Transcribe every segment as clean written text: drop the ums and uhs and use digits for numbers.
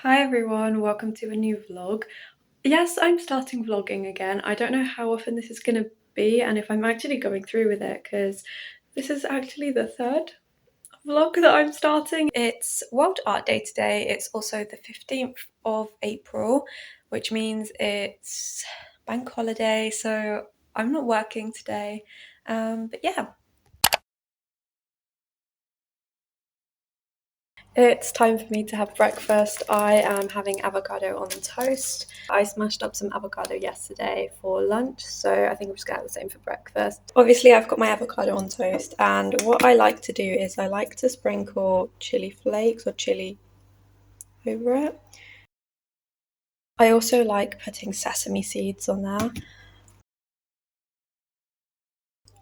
Hi everyone, welcome to a new vlog. Yes, I'm starting vlogging again. I don't know how often this is going to be and if I'm actually going through with it because this is actually the third vlog that I'm starting. It's World Art Day today. It's also the 15th of April, which means it's bank holiday, so I'm not working today. But yeah. It's time for me to have breakfast. I am having avocado on toast. I smashed up some avocado yesterday for lunch, so I think I'm just gonna have the same for breakfast. Obviously, I've got my avocado on toast, and what I like to do is I like to sprinkle chili flakes or chili over it. I also like putting sesame seeds on there.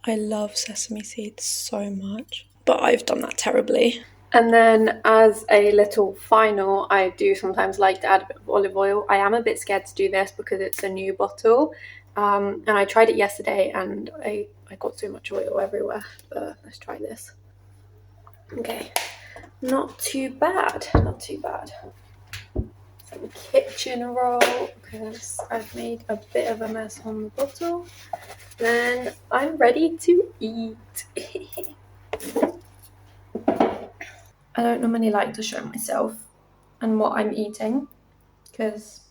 I love sesame seeds so much, but I've done that terribly. And then as a little final, I do sometimes like to add a bit of olive oil. I am a bit scared to do this because it's a new bottle. And I tried it yesterday and I got so much oil everywhere. But let's try this. Okay, not too bad, not too bad. Some kitchen roll because I've made a bit of a mess on the bottle. Then I'm ready to eat. I don't normally like to show myself and what I'm eating because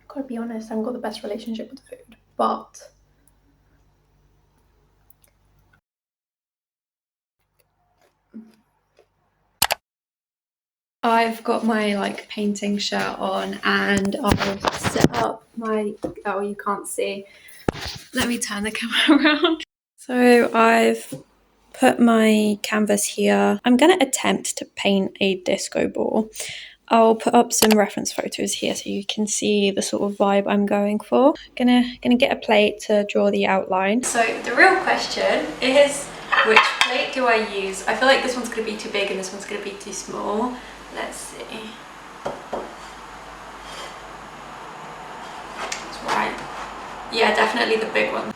I've got to be honest, I haven't got the best relationship with food, but I've got my painting shirt on and I've set up my, oh you can't see, let me turn the camera around. So I've put my canvas here. I'm going to attempt to paint a disco ball. I'll put up some reference photos here so you can see the sort of vibe I'm going for. Gonna get a plate to draw the outline. So the real question is, which plate do I use? I feel like this one's gonna be too big and this one's gonna be too small. Let's see. That's right. Yeah, definitely the big one.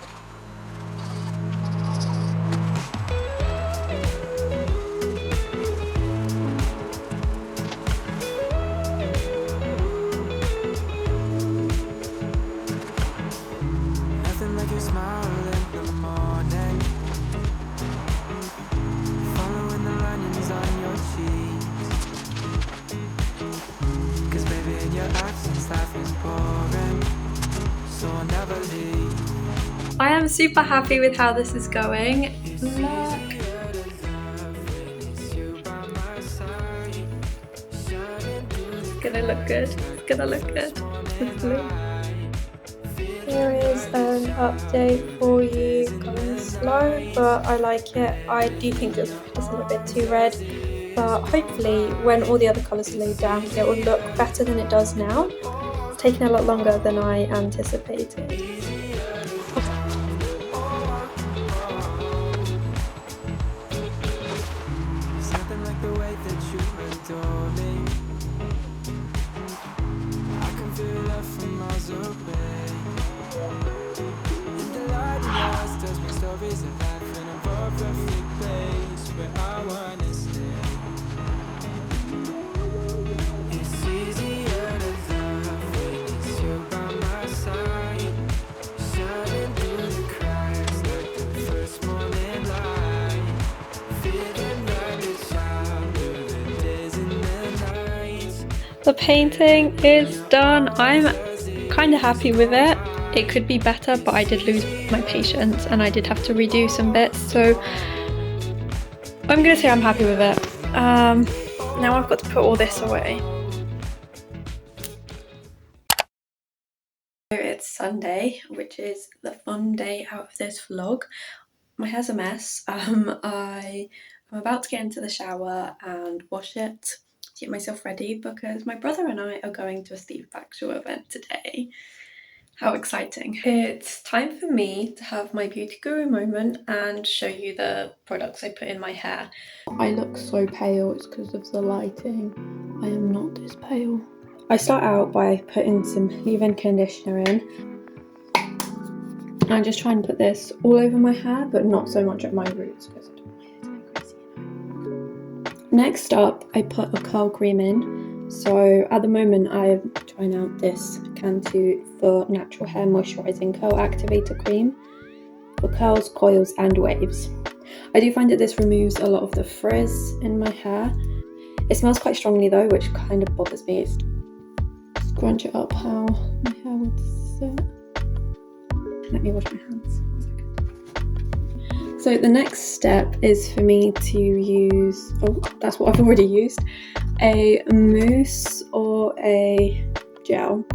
I am super happy with how this is going. Look. It's gonna look good. It's gonna look good. Here is an update for you. Going slow, but I like it. I do think this is a little bit too red, but hopefully when all the other colours are laid down, it will look better than it does now. It's taken a lot longer than I anticipated. The painting is done. I'm kind of happy with it. It could be better, but I did lose my patience and I did have to redo some bits, so I'm gonna say I'm happy with it. Now I've got to put all this away. So it's Sunday, which is the fun day out of this vlog. My hair's a mess. I'm about to get into the shower and wash it, get myself ready because my brother and I are going to a Steve Backshall event today. How exciting. It's time for me to have my beauty guru moment and show you the products I put in my hair. I look so pale, it's because of the lighting. I am not this pale. I start out by putting some leave-in conditioner in. I'm just trying to put this all over my hair, but not so much at my roots because I don't want my hair to go crazy. Next up, I put a curl cream in. So at the moment I'm trying out this Cantu for Natural Hair Moisturising Curl Activator Cream for curls, coils and waves. I do find that this removes a lot of the frizz in my hair. It smells quite strongly though, which kind of bothers me. Scrunch it up how my hair would sit. Let me wash my hands. 1 second. So the next step is for me to use, that's what I've already used, a mousse or a gel.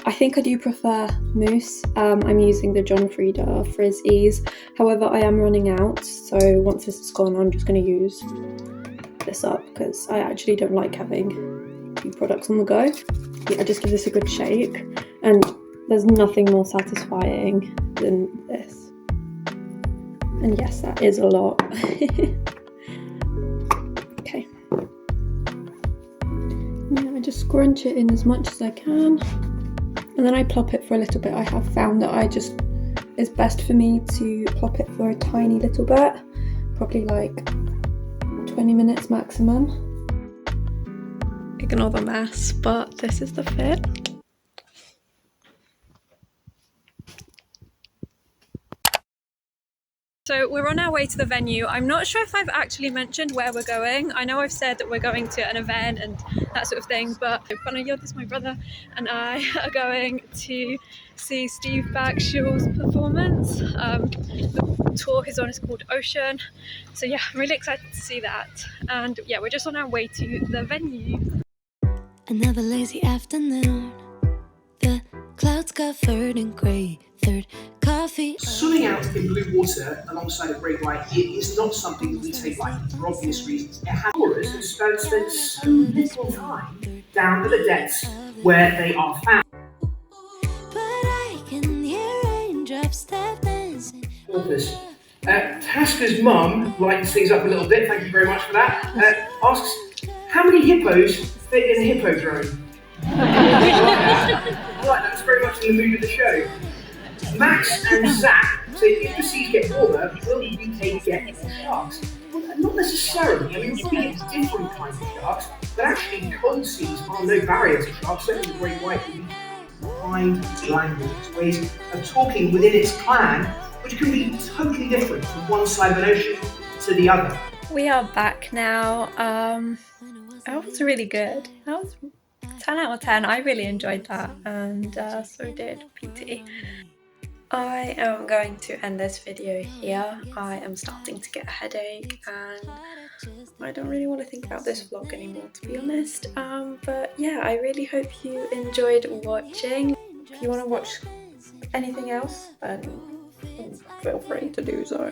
I think I do prefer mousse. I'm using the John Frieda Frizz Ease. However, I am running out, so once this is gone, I'm just going to use this up because I actually don't like having 2 products on the go. Yeah, just give this a good shake, and there's nothing more satisfying than this. And yes, that is a lot. Okay. Yeah, I just scrunch it in as much as I can. And then I plop it for a little bit. I have found that it's best for me to plop it for a tiny little bit, probably like 20 minutes maximum. Ignore the mess, but this is the fit. So we're on our way to the venue. I'm not sure if I've actually mentioned where we're going. I know I've said that we're going to an event and that sort of thing, but Panagiotis, my brother, and I are going to see Steve Backshall's performance. The tour he's on is called Ocean. So yeah, I'm really excited to see that. And yeah, we're just on our way to the venue. Another lazy afternoon. The clouds covered in grey. Third coffee. Swimming out in blue water alongside a great white is not something that we take lightly for obvious reasons. It has explorers who spend so little time down at the depths where they are found. But I can hear raindrops tap dancing. Tasca's mum lightens things up a little bit, thank you very much for that. Asks, how many hippos fit in a hippodrome? Right, that's very much in the mood of the show. Max and Zach say if the seas get warmer, will the UK get more sharks? Well, not necessarily. I mean, we get different kinds of sharks, but actually cold seas are no barrier to sharks. Certainly the great white will find language, ways of talking within its clan, which can be totally different from one side of an ocean to the other. We are back now. That was really good. That was 10 out of 10. I really enjoyed that, and so did PT. I am going to end this video here. I am starting to get a headache and I don't really want to think about this vlog anymore, to be honest. But yeah, I really hope you enjoyed watching. If you want to watch anything else, then feel free to do so.